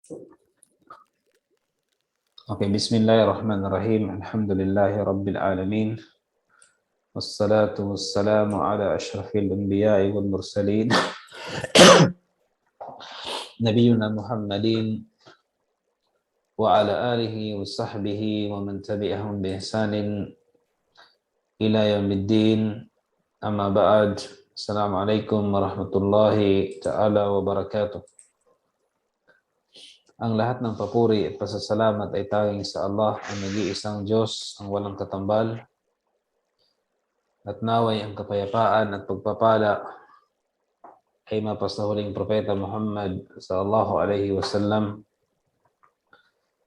Oke, bismillahirrahmanirrahim. Alhamdulillahi rabbil alamin. Wassalatu wassalamu ala asyrafil anbiya'i wal mursalin. Nabiyuna Muhammadin wa ala alihi wa sahbihi wa man tabi'ahum bi ihsanin ila yaumiddin. Amma ba'd. Assalamualaikum warahmatullahi ta'ala wabarakatuh. Ang lahat ng papuri at pasasalamat ay tanging sa Allah, ang nag-iisang Diyos, ang walang katambal. At naway ang kapayapaan at pagpapala ay mapasa huling propeta Muhammad sallallahu alaihi wasallam,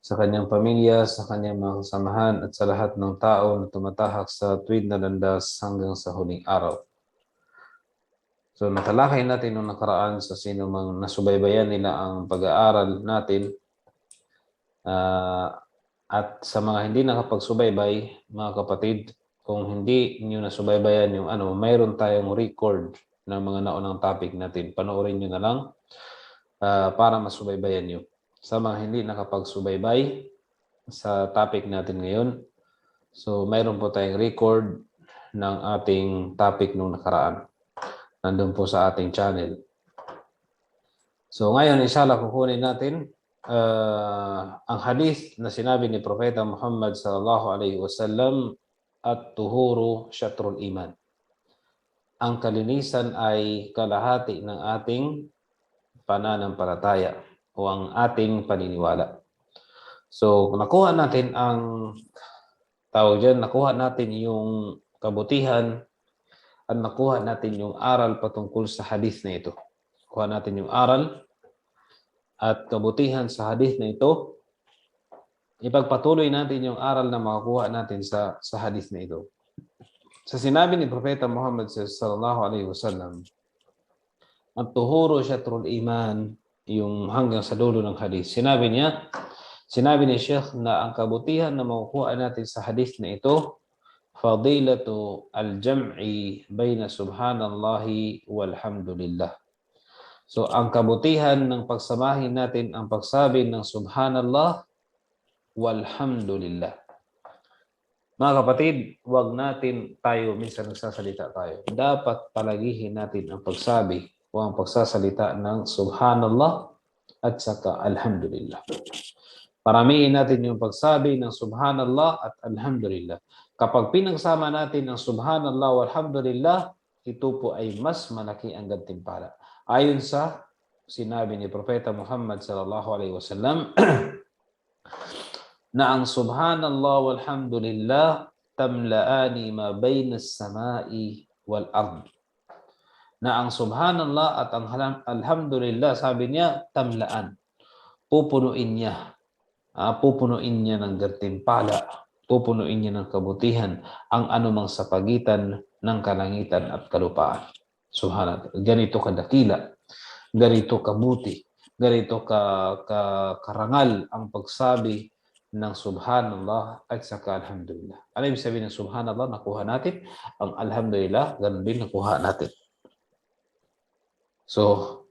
sa kanyang pamilya, sa kanyang mga kasamahan at sa lahat ng tao na tumatahak sa tuwid na landas hanggang sa huling araw. So natalakay natin nung nakaraan sa sino mang nasubaybayan nila ang pag-aaral natin, at sa mga hindi nakapagsubaybay, mga kapatid, kung hindi niyo nasubaybayan yung mayroon tayong record ng mga naunang topic natin. Panoorin niyo na lang para masubaybayan niyo. Sa mga hindi nakapagsubaybay sa topic natin ngayon, so mayroon po tayong record ng ating topic nung nakaraan. Nandun po sa ating channel. So ngayon, inshallah, kukunin natin ang hadith na sinabi ni Propeta Muhammad sallallahu alaihi wasallam, at-tuhuru syatrul iman. Ang kalinisan ay kalahati ng ating pananampalataya o ang ating paniniwala. So nakuha natin ang nakuha natin yung kabutihan at nakuha natin yung aral patungkol sa hadith na ito. Kuha natin yung aral at kabutihan sa hadith na ito. Ipagpatuloy natin yung aral na makukuha natin sa hadith na ito. Sa sinabi ni Propeta Muhammad sallallahu alaihi wasallam, at-tuhuru syatrul iman, yung hanggang sa dulo ng hadith. Sinabi ni Sheikh na ang kabutihan na makukuha natin sa hadith na ito, fadilatu al-jam'i bayna subhanallahi walhamdulillah. So ang kabutihan ng pagsamahin natin ang pagsabi ng subhanallah walhamdulillah. Mga kapatid, wag natin tayo minsan nagsasalita tayo. Dapat palagihin natin ang pagsabi o ang pagsasalita ng subhanallah at saka alhamdulillah. Paramihin natin yung pagsabi ng subhanallah at alhamdulillah. Kapag pinagsama natin ang subhanallah walhamdulillah, ito po ay mas malaki ang gantimpala. Ayon sa sinabi ni Propeta Muhammad sallallahu alaihi wasallam, na ang subhanallah walhamdulillah tamlaani ma bayna as-sama'i wal ard. Na ang subhanallah at ang alhamdulillah, sabi niya, tamlaan. Pupunuin niya ng gantimpala, pupunuin niya ng kabutihan ang anumang sa pagitan ng kalangitan at kalupaan. Subhanallah. Ganito kadakila, ganito kabuti, ganito karangal ang pagsabi ng subhanallah at saka alhamdulillah. Ano ibig sabihin ng subhanallah? Nakuha natin. Ang alhamdulillah, ganun din nakuha natin. So,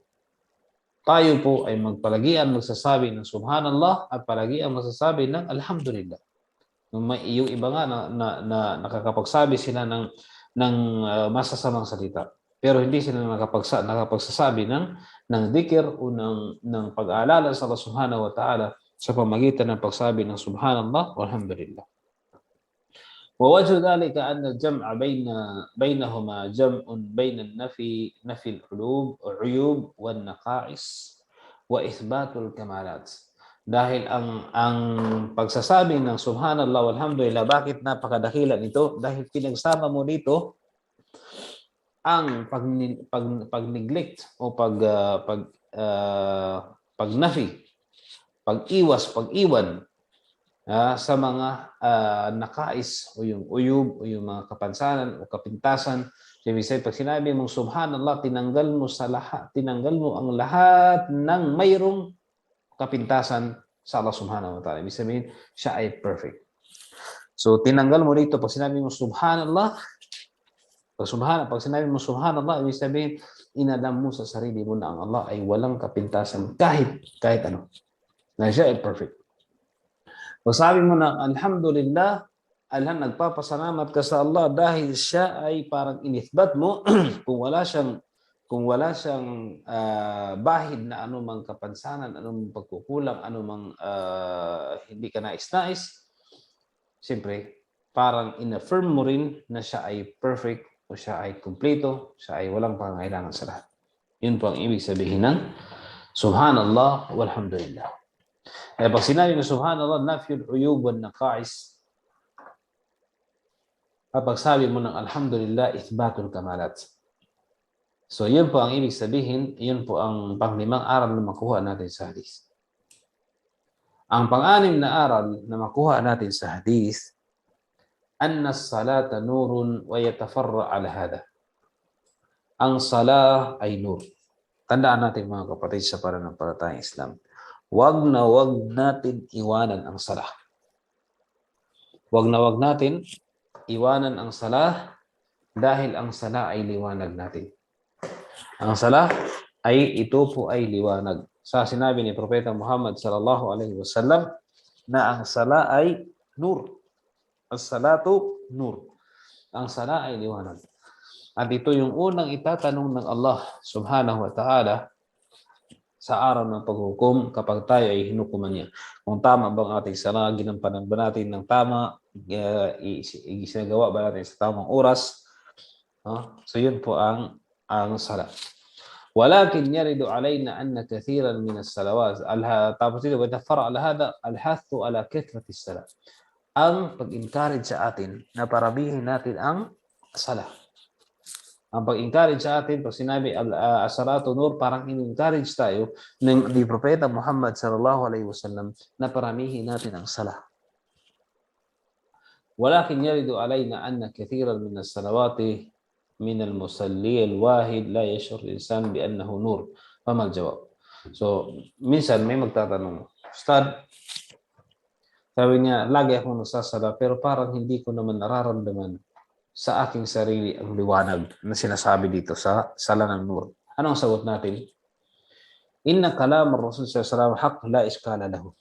tayo po ay magpalagian magsasabi ng subhanallah at palagian magsasabi ng alhamdulillah. Yung iba nga na nakakapagsabi sila ng masasamang salita, pero hindi sila nakapagsasabi ng dhikr o ng pag-aalala sa Allah subhanahu wa ta'ala sa pamagitan ng pagsabi ng subhanallah walhamdulillah. Wa wajhu dhalika anna al-jam'a bainahuma jam'un baina nafi al-uyub wan naqais wa ithbatul kamalat. Dahil ang pagsasabi ng subhanallah walhamdulillah, bakit napakadakila nito? Dahil pinagsama mo dito ang pag-neglect o pag-nafi, pag-iwan sa mga nakais o yung uyub o yung mga kapansanan o kapintasan. Ibig sabihin, pag sinabi mong subhanallah, tinanggal mo ang lahat ng mayroong kapintasan sa Allah subhanahu wa ta'ala. Ibig sabihin, siya ay perfect. So tinanggal mo dito pag sinabi mong subhanallah. Pag sinabi mong subhanallah, ibig sabihin, inalam mo sa sarili mo na ang Allah ay walang kapintasan kahit ano. Na siya ay perfect. Pag sabi mo na, alhamdulillah, nagpapasalamat ka sa Allah dahil siya ay parang inithbat mo kung wala siyang bahid na anumang kapansanan, anumang pagkukulang, anumang hindi ka nais-nais, siyempre, parang in-affirm mo rin na siya ay perfect o siya ay kumpleto, siya ay walang pangailangan sa lahat. Yun po ang ibig sabihin ng Subhanallah walhamdulillah. Kaya pag sinabi mo Subhanallah, nafyul uyub wa naqais. Kapag sabi mo ng Alhamdulillah, ithbatul kamalat. So, yun po ang ibig sabihin, yun po ang panglimang aral na makuha natin sa hadis. Ang pang-anim na aral na makuha natin sa hadis, anna as-salata nurun wa yatafarra ala hada. Ang salah ay nur. Tandaan natin mga kapatid sa pananampalatayang Islam. Wag natin iwanan ang salah. Wag natin iwanan ang salah dahil ang salah ay liwanag natin. Ang salah ito po ay liwanag. Sa sinabi ni Propeta Muhammad sallallahu alaihi wasallam na ang salah ay nur. As-salatu nur. Ang salah ay liwanag. At ito yung unang itatanong ng Allah subhanahu wa ta'ala sa araw ng paghukom kapag tayo ay hinukuman niya. Kung tama bang ating salah, ginampanan ba natin ng tama, isinagawa ba natin sa tamang oras. So yun po ang salah. Walakin yaridu alayna anna kathiran min as-salawat. Tapos dito, watafarra ala hada al-hathu ala kathrati as-salah. Ang pag-encourage sa atin na paramihin natin ang salah. Ang pag-encourage sa atin, pag sinabi as-salatu nur, parang in-encourage tayo ni Propeta Muhammad sallallahu alaihi wasallam na paramihin natin ang salah. Walakin yaridu alayna anna kathiran min as-salawati min al-musalli al-wahid la yashur al-insan bi annahu nur. Pamal jawab. So, minsan may magtatanong, Ustad, sabi niya, lagi akong nagsasala pero parang hindi ko naman nararamdaman sa aking sarili ang liwanag na sinasabi dito sa sala ng nur. Anong sagot natin? Inna kalam ar-Rasul sallallahu alaihi wasallam haqq la iskala lahu.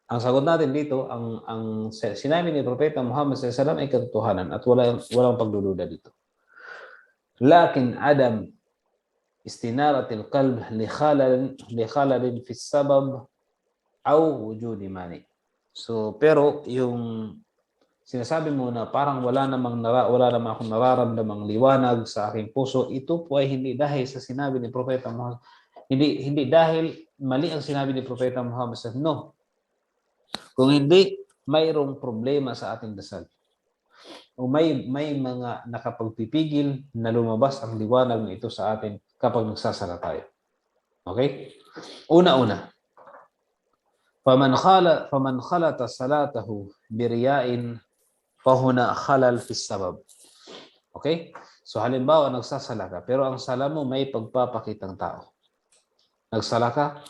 Ang sagot natin dito, ang sinabi ni Propeta Muhammad sallallahu alaihi wasallam ay katotohanan at walang pagdududa dito. Lakin adam istinaratil qalb li khalalin fi sabab aw wujudi mani. So, pero yung sinasabi mo na parang wala namang akong nararamdamang liwanag sa aking puso, ito po ay hindi dahil sa sinabi ni Propeta Muhammad. Hindi dahil mali ang sinabi ni Propeta Muhammad. No. Kung hindi, mayroong problema sa ating dasal. O may mga nakapagpipigil na lumabas ang liwanag na ito sa atin kapag nagsasala tayo. Okay? Una-una. Faman khalata salatahu biriya'in fahuna khalal fi sabab. Okay? So halimbawa nagsasala ka pero ang sala mo may pagpapakitang tao. Nagsala ka,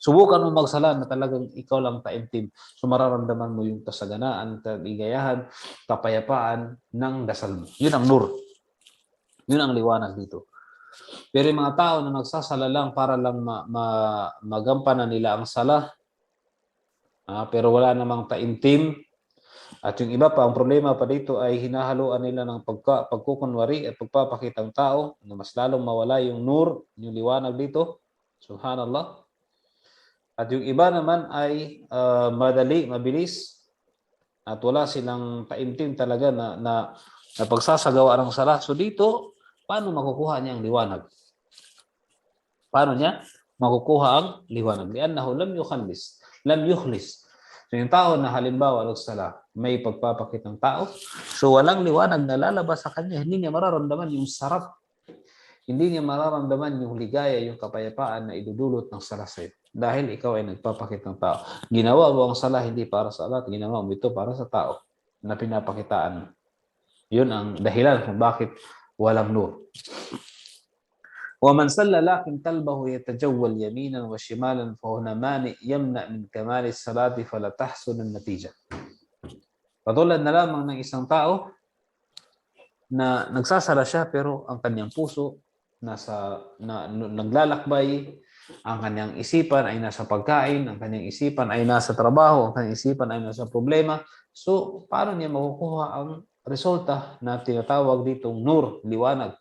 subukan mo magsala na talagang ikaw lang taimtim. So mararamdaman mo yung kasaganaan, kaligayahan, kapayapaan ng dasal mo. Yun ang nur. Yun ang liwanag dito. Pero yung mga tao na nagsasala lang para lang magampanan nila ang sala, pero wala namang taimtim. At yung iba pa, ang problema pa dito ay hinahaluan nila ng pagkukunwari at pagpapakitang tao na mas lalong mawala yung nur, yung liwanag dito. Subhanallah. At yung iba naman ay mabilis at wala silang taimtim talaga na pagsasagawa ng sala. So dito, paano makukuha niya ang liwanag? Paano niya makukuha ang liwanag? Liannahu lam yukhlis. So yung tao na halimbawa nagsala, may pagpapakitang tao, so walang liwanag na lalabas sa kanya, hindi niya mararamdaman yung sarap, hindi niya mararamdaman yung ligaya, yung kapayapaan na idudulot ng sala sa'yo. Dahil ikaw ay nagpapakitang tao. Ginawa mo ang sala hindi para sa Allah, ginawa mo ito para sa tao na pinapakitaan. Yun ang dahilan kung bakit walang nur. ومن صلى لكن قلبه يتجول يمينا وشمالا فهنا مانع يمنع من كمال الصلاة فلا تحسن النتيجة. Patulad na lamang ng isang tao na nagsasala siya pero ang kanyang puso naglalakbay Ang kanyang isipan ay nasa pagkain, ang kanyang isipan ay nasa trabaho, ang kanyang isipan ay nasa problema. So, paano niya makukuha ang resulta na tinatawag ditong nur, liwanag?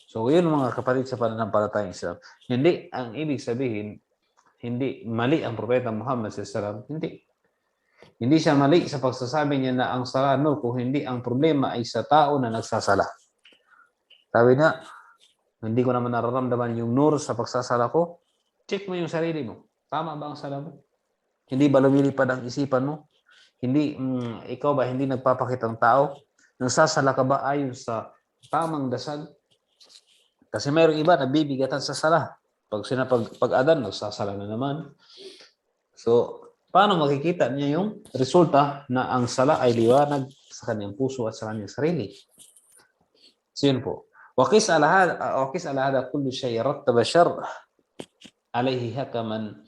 So, yun mga kapatid sa pananampalatayang Islam. Hindi, ang ibig sabihin, hindi mali ang Propeta Muhammad SAW. Hindi. Hindi siya mali sa pagsasabi niya na ang sala nur kung hindi ang problema ay sa tao na nagsasala. Sabi niya, hindi ko naman nararamdaman yung nur sa pagsasala ko. Check mo yung sarili mo. Tama ba ang sala mo? Hindi ba lumilipad ang isipan mo? Hindi, ikaw ba hindi nagpapakitang tao? Nagsasala ka ba ayon sa tamang dasal? Kasi mayroong iba na bibigatan sa sala. Pag adan, nagsasala na naman. So, paano makikita niya yung resulta na ang sala ay liwanag sa kanyang puso at sa kanyang sarili? So, yun po. وقس على هذا كل شيء رتب شر عليه حكما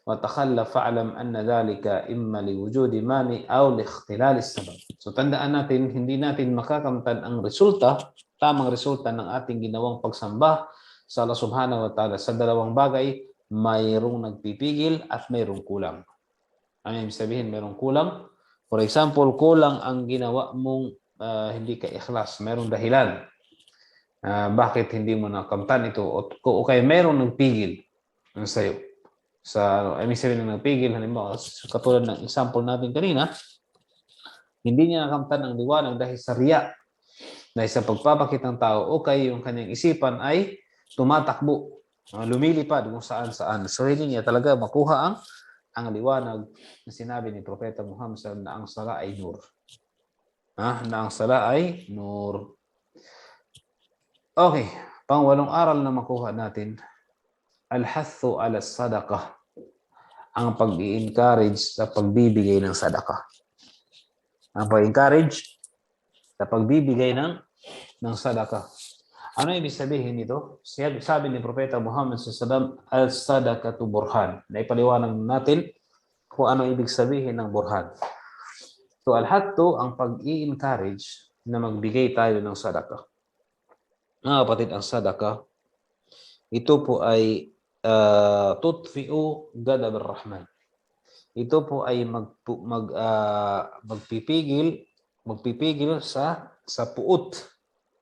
وتخلف فاعلم أن ذلك إما لوجود مانع أو لاختلال السبب. So tandaan natin, hindi natin makakamtan ang resulta, tamang resulta ng ating ginawang pagsamba sa Allah Subhanahu wa Ta'ala sa dalawang bagay, mayroong nagpipigil at mayroong kulang. Ano yung sabihin mayroong kulang? For example, kulang ang ginawa mong hindi ka ikhlas, mayroong dahilan. Bakit hindi mo nakamtan ito o kaya mayroong nagpigil sa'yo sa I mean sabihin ng nagpigil halimbawa katulad ng example natin kanina, hindi niya nakamtan ang liwanag dahil sa riya, dahil sa pagpapakita ng tao o kaya yung kanyang isipan ay tumatakbo, lumilipad kung saan-saan. So hindi niya talaga makuha ang liwanag na sinabi ni Propeta Muhammad na ang sala ay nur. Na ang sala ay nur. Okay, pangwalong aral na makuha natin, al-hathu ala sadaqah, ang pag-i-encourage sa pagbibigay ng sadaqah. Ang pag-encourage sa pagbibigay ng sadaqah. Ano ibig sabihin nito? Sabi ni Propeta Muhammad sallallahu al-sadaqatu burhan. Naipaliwanag natin kung ano ibig sabihin ng burhan. So al-hathu, ang pag-i-encourage na magbigay tayo ng sadaqah. Mga kapatid, ang sadaqah, ito po ay tutfi'u ghadab ar-Rahman. Ito po ay magpipigil sa puot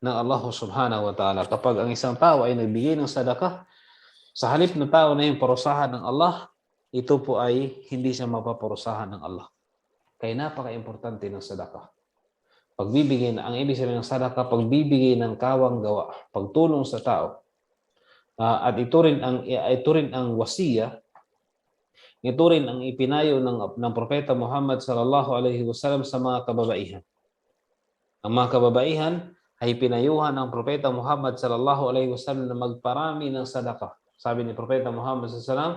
ng Allah Subhanahu wa Ta'ala. Kapag ang isang tao ay nagbigay ng sadaqah, sa halip na tao na yung parusahan ng Allah, ito po ay hindi siya mapaparusahan ng Allah. Kaya napaka-importante ng sadaqah. Pagbibigay ang ibig sabihin ng sadaqah, pagbibigay ng kawang gawa, pagtulong sa tao. At ito rin ang wasiya, ito rin ang ipinayo ng Propeta Muhammad sallallahu alaihi wasallam sa mga kababaihan. Ang mga kababaihan ay pinayuhan ng Propeta Muhammad sallallahu alaihi wasallam na magparami ng sadaqah. Sabi ni Propeta Muhammad sallallahu alaihi wasallam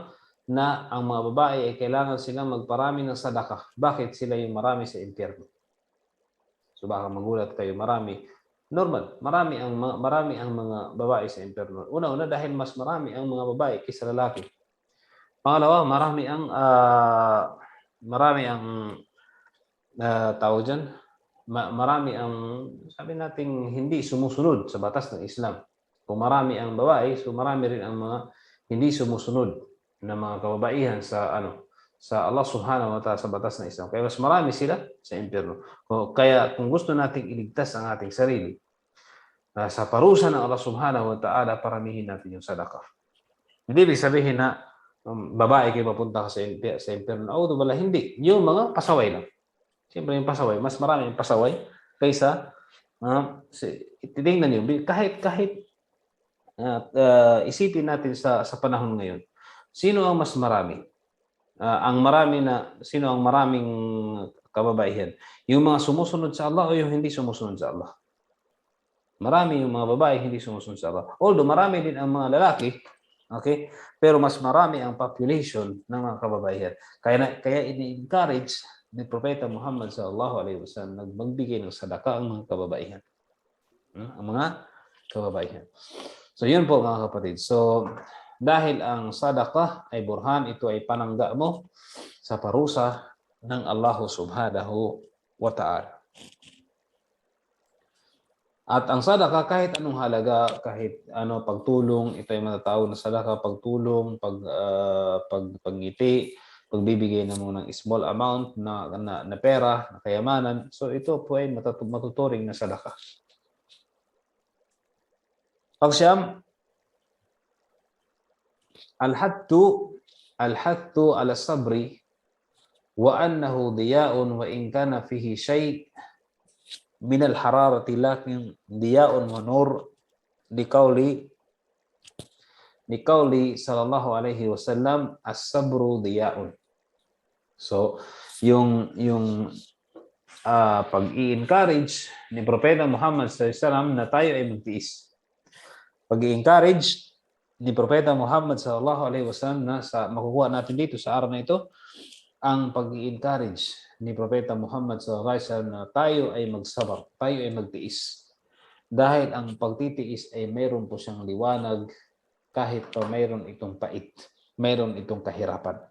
na ang mga babae ay kailangan silang magparami ng sadaqah. Bakit sila yung marami sa impyerno? So baka magulat kayo, marami. Normal, marami ang mga babae sa impyerno. Una dahil mas marami ang mga babae kaysa lalaki. Pangalawa, marami tawag dyan, marami ang sabi nating hindi sumusunod sa batas ng Islam. Kung marami ang babae, so marami rin ang mga hindi sumusunod na mga kababaihan sa Allah Subhanahu wa Ta'ala sa batas ng Islam. Kaya mas marami sila sa impyerno. Kaya kung gusto nating iligtas ang ating sarili sa parusa ng Allah Subhanahu wa Ta'ala, paramihin natin yung sadaqah. Hindi ibig sabihin na babae kayo mapunta ka sa impyerno. O wala, hindi. Yung mga pasaway lang. Siyempre yung pasaway, mas marami yung pasaway kaysa titingnan nyo, kahit isipin natin sa panahon ngayon, sino ang mas marami? Sino ang maraming kababaihan? Yung mga sumusunod sa Allah o yung hindi sumusunod sa Allah? Marami yung mga babae hindi sumusunod sa Allah. Although marami din ang mga lalaki, okay? Pero mas marami ang population ng mga kababaihan. Kaya ini-encourage ni Propeta Muhammad sallallahu alaihi wasallam nagbigay ng sadaqah ang mga kababaihan. Ang mga kababaihan. So yun po mga kapatid. So dahil ang sadaqah ay burhan, ito ay panangga mo sa parusa ng Allah Subhanahu wa Ta'ala. At ang sadaka, kahit anong halaga, kahit ano, pagtulong, ito ay matatawag na sadaka, pagtulong, pagngiti, pagbibigay ng small amount na pera, na kayamanan. So ito po ay matuturing na sadaka. Pagsyam, al-hattu ala sabri wa annahu diya'un wa in kana fihi shay' min al-hararati lakin diya'un wa nur liqauli sallallahu alaihi wasallam as-sabru diya'un. So yung pag-i-encourage ni Propeta Muhammad sallallahu alaihi wasallam na tayo ay magtiis. Pag-i-encourage ni Propeta Muhammad sallallahu alaihi wasallam na makukuha natin dito sa araw na ito, ang pag-i-encourage ni Propeta Muhammad sallallahu alaihi wasallam na tayo ay magsabar, tayo ay magtiis. Dahil ang pagtitiis ay mayroon po siyang liwanag kahit pa mayroon itong pait, mayroon itong kahirapan.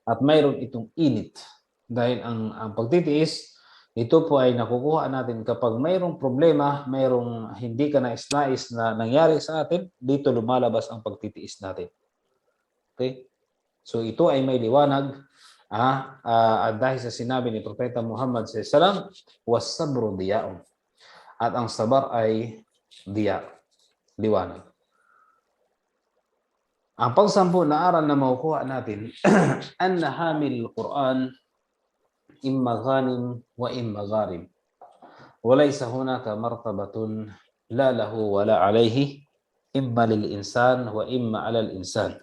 At mayroon itong init. Dahil ang pagtitiis, ito po ay nakukuha natin kapag mayroong problema, mayroong hindi ka nais-nais na nangyari sa atin, dito lumalabas ang pagtitiis natin. Okay? So ito ay may liwanag dahil sa sinabi ni Propeta Muhammad sallallahu alaihi wasallam, was-sabru diya'un. At ang sabar ay diya, liwanag. Ang pagsampu na aral na makukuha natin, anna hamil Quran imma ghanim wa imma gharib. Walaysa hunaka martabatun la lahu wa la alayhi imma lil insan wa imma ala al insan.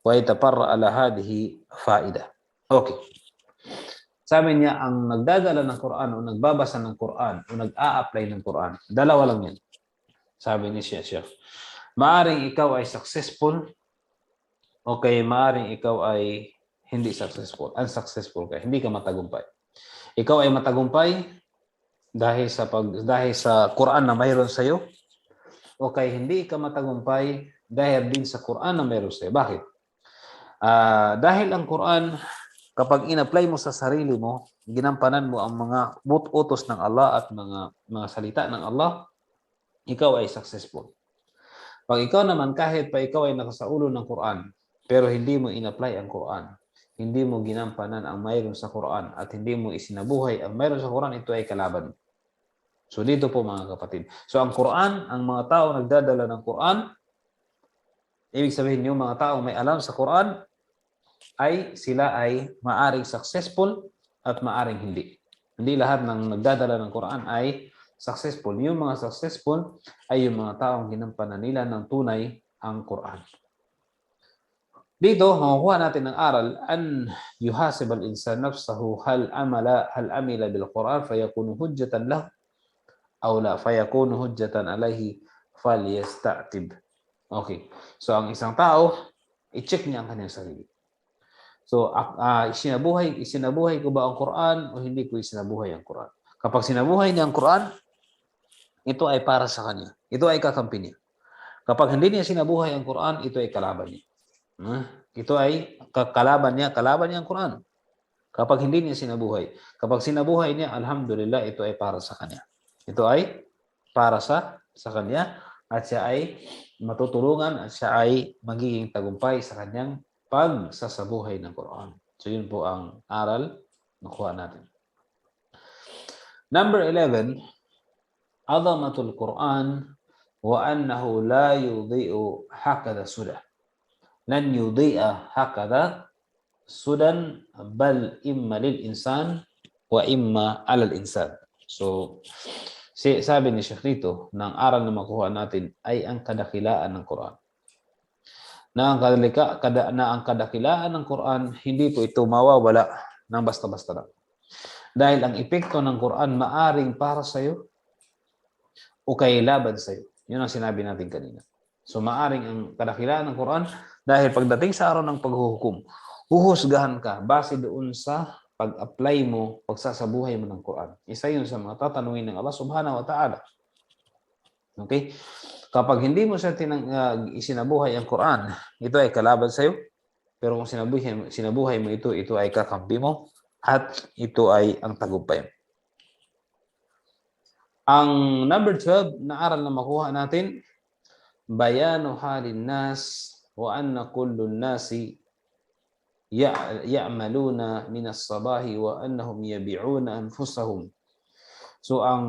Wa itaparra ala hadhihi faida. Okay. Sabi niya, ang nagdadala ng Quran o nagbabasa ng Quran o nag-a-apply ng Quran, dalawa lang yan. Sabi ni siya. Maaring ikaw ay successful o kaya maaring ikaw ay hindi successful, unsuccessful ka, hindi ka matagumpay. Ikaw ay matagumpay dahil sa Quran na mayroon sa iyo o kaya hindi ka matagumpay dahil din sa Quran na mayroon sa iyo. Bakit? Dahil ang Quran, kapag in-apply mo sa sarili mo, ginampanan mo ang mga utos ng Allah at mga salita ng Allah, ikaw ay successful. Pag ikaw naman, kahit pa ikaw ay nakasaulo ng Quran, pero hindi mo in-apply ang Quran, hindi mo ginampanan ang mayroon sa Quran, at hindi mo isinabuhay ang mayroon sa Quran, ito ay kalaban. So dito po mga kapatid. So ang Quran, ang mga tao nagdadala ng Quran, ibig sabihin yung mga tao may alam sa Quran, sila ay maaring successful at maaring hindi. Hindi lahat ng nagdadala ng Quran ay successful. Yung mga successful ay yung mga taong ginampanan nila ng tunay ang Quran. Dito, makukuha natin ng aral, an yuhasib al-insan nafsahu hal amila bil Quran fayakunu hujjatan lahu aw la fayakunu hujjatan alayhi falyastatib. Okay. So ang isang tao, i-check niya ang kanyang sarili. So isinabuhay ko ba ang Quran o hindi ko isinabuhay ang Quran? Kapag sinabuhay niya ang Quran, ito ay para sa kanya. Ito ay kakampi niya. Kapag hindi niya sinabuhay ang Quran, ito ay kalaban niya. Ito ay kalaban niya ang Quran. Kapag hindi niya sinabuhay. Kapag sinabuhay niya, alhamdulillah, ito ay para sa kanya. Ito ay para sa kanya at siya ay matutulungan at siya ay magiging tagumpay sa kanyang pagsasabuhay ng Quran. So yun po ang aral na kuha natin. Number 11, azamatul Quran wa annahu la yudhi'u hakadha sudah. Lan yudhi'a hakadha sudan bal imma lil insan wa imma alal insan. So sabi ni Sheikh rito, ng aral na makuha natin ay ang kadakilaan ng Quran. Na ang kadakilaan ng Quran, hindi po ito mawawala ng basta-basta lang. Dahil ang epekto ng Quran maaring para sa iyo o kailaban sa iyo. Yun ang sinabi natin kanina. So maaring ang kadakilaan ng Quran, dahil pagdating sa araw ng paghuhukom, huhusgahan ka base doon sa pag-apply mo, pagsasabuhay mo ng Quran. Isa yun sa mga tatanungin ng Allah subhanahu wa ta'ala. Okay? Kapag hindi mo siya isinabuhay ang Quran, ito ay kalaban sa iyo. Pero kung sinabuhay mo ito ay kakampi mo at ito ay ang tagumpay. Ang number 12 na aral na makuha natin, bayanu halin nas wa anna kullun nasi ya'maluna min as-sabahi wa annahum yabi'una anfusahum. So ang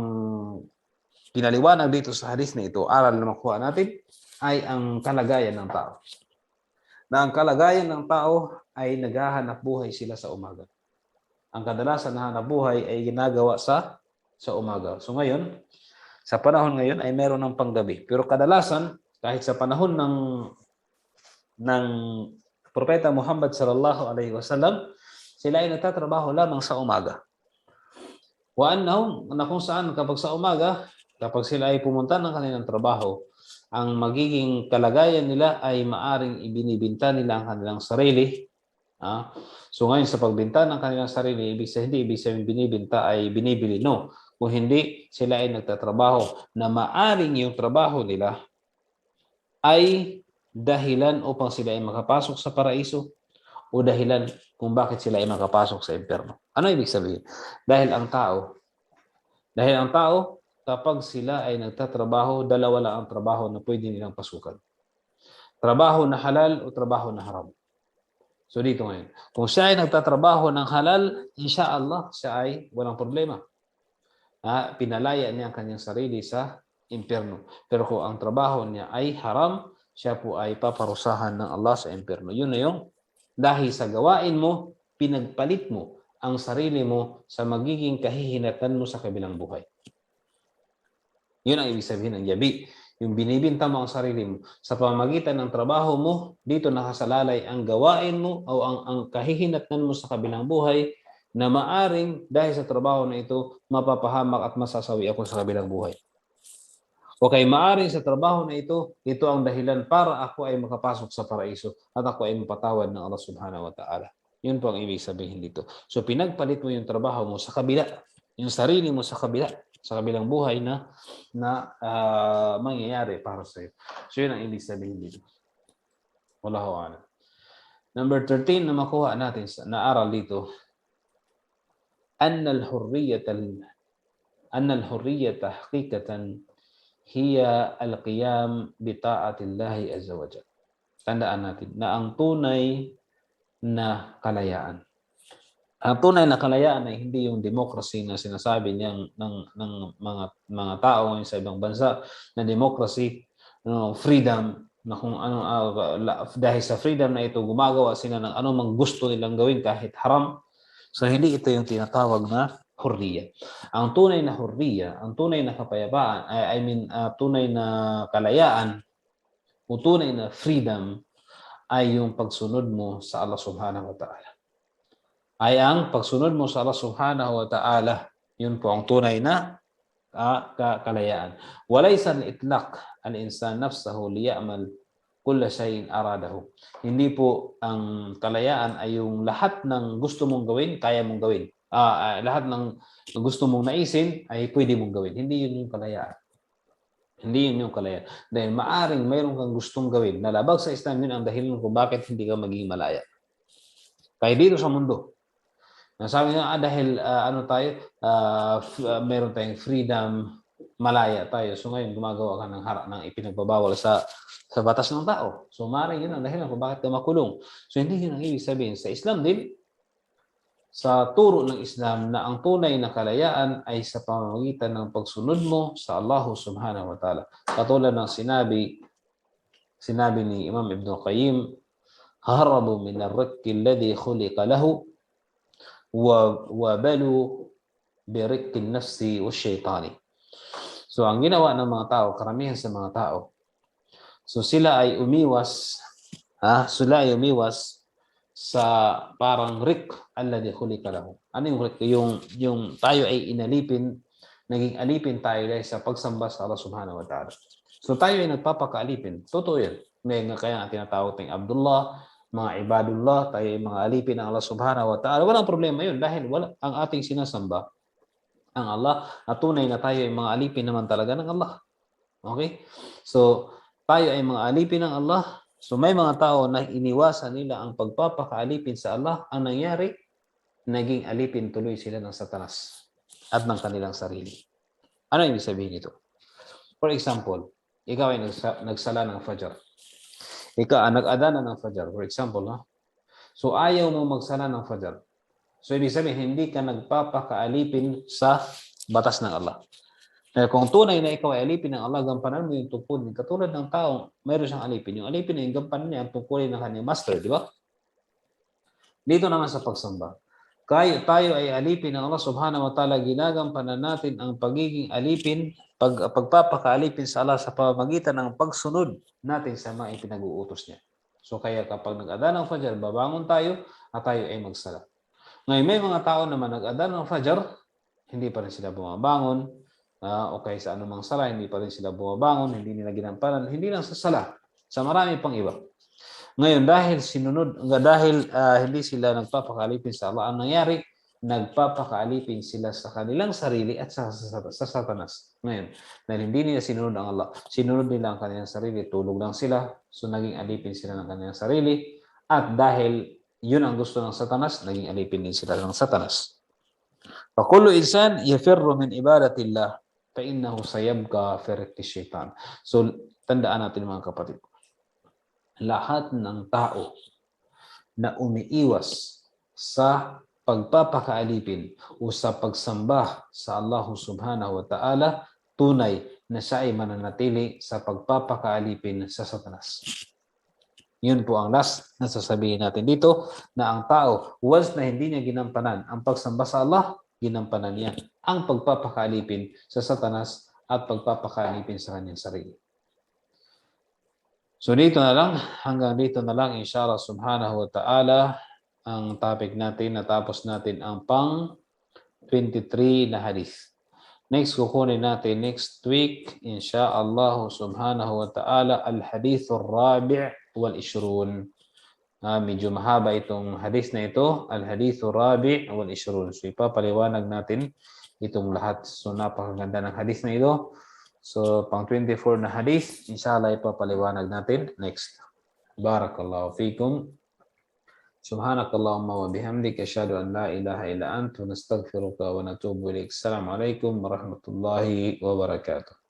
pinaliwanag dito sa hadith na ito, aral na makuha natin, ay ang kalagayan ng tao. Na ang kalagayan ng tao ay naghahanap buhay sila sa umaga. Ang kadalasan na hanap buhay ay ginagawa sa umaga. So ngayon, sa panahon ngayon ay meron ng panggabi. Pero kadalasan, kahit sa panahon ng Propeta Muhammad sallallahu alaihi wasallam, sila ay nagtatrabaho lamang sa umaga. Wa annahum, na kung saan kapag sa umaga, kapag sila ay pumunta ng kanilang trabaho, ang magiging kalagayan nila ay maaring ibinibinta nila ang kanilang sarili. So ngayon sa pagbinta ng kanilang sarili, hindi ibig sabihin binibinta ay binibili. No. Kung hindi, sila ay nagtatrabaho na maaring yung trabaho nila ay dahilan upang sila ay makapasok sa paraiso o dahilan kung bakit sila ay makapasok sa impyerno. Ano ibig sabihin? Dahil ang tao, kapag sila ay nagtatrabaho, dalawa lang ang trabaho na pwede nilang pasukan. Trabaho na halal o trabaho na haram. So dito ngayon, kung siya ay nagtatrabaho ng halal, insyaAllah, siya ay walang problema. Pinalaya niya ang kanyang sarili sa impyerno. Pero kung ang trabaho niya ay haram, siya po ay paparusahan ng Allah sa impyerno. Yun na yung dahil sa gawain mo, pinagpalit mo ang sarili mo sa magiging kahihinatan mo sa kabilang buhay. Yun ang ibig sabihin ng yabi. Yung binibinta mo ang sarili mo sa pamamagitan ng trabaho mo, dito nakasalalay ang gawain mo o ang kahihinatnan mo sa kabilang buhay na maaring dahil sa trabaho na ito, mapapahamak at masasawi ako sa kabilang buhay. Okay, maaring sa trabaho na ito ang dahilan para ako ay makapasok sa paraiso at ako ay mapatawad ng Allah subhanahu wa ta'ala. Yun po ang ibig sabihin dito. So pinagpalit mo yung trabaho mo sa kabila, yung sarili mo sa kabila, sa kabilang buhay na mangyayari para sa iyo. So yun ang ibig sabihin dito. Wallahu a'lam. Number 13 na makuha natin na aral dito, anna al-hurriyata haqiqatan hiya al-qiyam bi ta'atillahi azza wa jalla. Tandaan natin na ang tunay na kalayaan. Ang tunay na kalayaan ay hindi yung democracy na sinasabi ng mga tao ngayon sa ibang bansa na democracy, freedom, na kung ano dahil sa freedom na ito gumagawa sila ng anumang gusto nilang gawin kahit haram. So hindi ito yung tinatawag na hurriya. Ang tunay na hurriya, ang tunay na kapayapaan, tunay na kalayaan, o tunay na freedom ay yung pagsunod mo sa Allah subhanahu wa ta'ala. Ay ang pagsunod mo sa Allah subhanahu wa ta'ala, yun po ang tunay na kalayaan. Walaysa al-itlaq al-insan nafsahu liya'mal kulla shay'in aradahu. Hindi po ang kalayaan ay yung lahat ng gusto mong gawin, kaya mong gawin. Lahat ng gusto mong naisin ay pwede mong gawin. Hindi yun yung kalayaan. Hindi yun yung kalayaan. Dahil maaring mayroon kang gustong gawin na labag sa Islam, yun ang dahilan kung bakit hindi ka maging malaya. Kaya dito sa mundo, nasabi nga dahil mayroon tayong freedom, malaya tayo. So ngayon gumagawa ka ng ipinagbabawal sa batas ng tao. So maaaring yun ang dahilan kung bakit ka makulong. So hindi yun ang ibig sabihin. Sa Islam din, sa turo ng Islam na ang tunay na kalayaan ay sa pamamagitan ng pagsunod mo sa Allah subhanahu wa ta'ala. Katulad ng sinabi ni Imam Ibn Qayyim, harabu min ar-rikki alladhi khuliqa lahu wa balu bi rikki an-nafsi wash-shaytani. So ang ginawa ng mga tao, karamihan sa mga tao, so sila ay umiwas sa parang rik alladhi khuliqa lahu. Ano yung rik? Yung tayo ay naging alipin tayo dahil sa pagsamba sa Allah subhanahu wa ta'ala. So tayo ay nagpapakaalipin. Totoo yan. Kaya nga tinatawag tayong Abdullah, mga ibadullah, tayo ay mga alipin ng Allah subhanahu wa ta'ala. Walang problema yun dahil ang ating sinasamba ang Allah at tunay na tayo ay mga alipin naman talaga ng Allah. Okay? So tayo ay mga alipin ng Allah. So may mga tao na iniwasan nila ang pagpapakaalipin sa Allah. Ang nangyari, naging alipin tuloy sila ng Satanas at ng kanilang sarili. Ano ibig sabihin nito? For example, ikaw ay nagsala ng Fajr. Ikaw nag-adana ng Fajr, for example, ha? So ayaw mo magsala ng Fajr. So ibig sabihin, hindi ka nagpapakaalipin sa batas ng Allah. Kung tunay na ikaw ay alipin ng Allah, gampanan mo yung tungkulin. Katulad ng taong mayroon siyang alipin. Yung alipin na yung gampanan niya, ang tungkulin ng kanyang master, di ba? Dito naman sa pagsamba. Tayo ay alipin ng Allah subhanahu wa ta'ala, ginagampanan natin ang pagiging alipin, pagpapakaalipin sa Allah sa pamamagitan ng pagsunod natin sa mga ipinag-uutos niya. So kaya kapag nag-adhan ng Fajr, babangon tayo at tayo ay magsala. Ngayon, may mga tao naman nag-adhan ng Fajr, hindi pa rin sila bumabangon, o kaya sa anumang sala, hindi pa rin sila bumabangon, hindi nila ginampanan, hindi lang sa sala, sa marami pang iba. Ngayon, dahil hindi sila nagpapakaalipin sa Allah, ang nangyari, nagpapakaalipin sila sa kanilang sarili at sa Satanas. Ngayon, dahil hindi nila sinunod ang Allah, sinunod nila ang kanilang sarili, tulog lang sila, so naging alipin sila ng kanilang sarili, at dahil yun ang gusto ng Satanas, naging alipin din sila ng Satanas. فَكُلُّ إِنسَانٍ يَفِرُّ مِنْ عِبَادَةِ اللَّهِ فَإِنَّهُ سَيَبْقَى فِي رِقِّ الشَّيْطَانِ. So, tandaan natin mga kapatid. Lahat ng tao na umiiwas sa pagpapakaalipin o sa pagsamba sa Allah subhanahu wa ta'ala, tunay na siya ay mananatili sa pagpapakaalipin sa Satanas. Yun po ang last na sasabihin natin dito, na ang tao, once na hindi niya ginampanan ang pagsamba sa Allah, ginampanan niya ang pagpapakaalipin sa Satanas at pagpapakaalipin sa kanyang sarili. So dito na lang, hanggang dito na lang inshallah subhanahu wa ta'ala ang topic natin. Natapos natin ang pang 23 na hadith. Next, kukunin natin next week inshallah subhanahu wa ta'ala al-hadith ar-rabi' wal-ishrun. Medyo mahaba itong hadith na ito, al-hadith ar-rabi' wal-ishrun. So ipapaliwanag natin itong lahat. So napakaganda ng hadith na ito. So, pang 24 na hadith, inshallah ipapaliwanag natin next. Barakallahu fikum. Subhanakallahumma wa bihamdika asyhadu an la ilaha illa anta nastaghfiruka wa natubu ilaik. Assalamualaikum warahmatullahi wabarakatuh.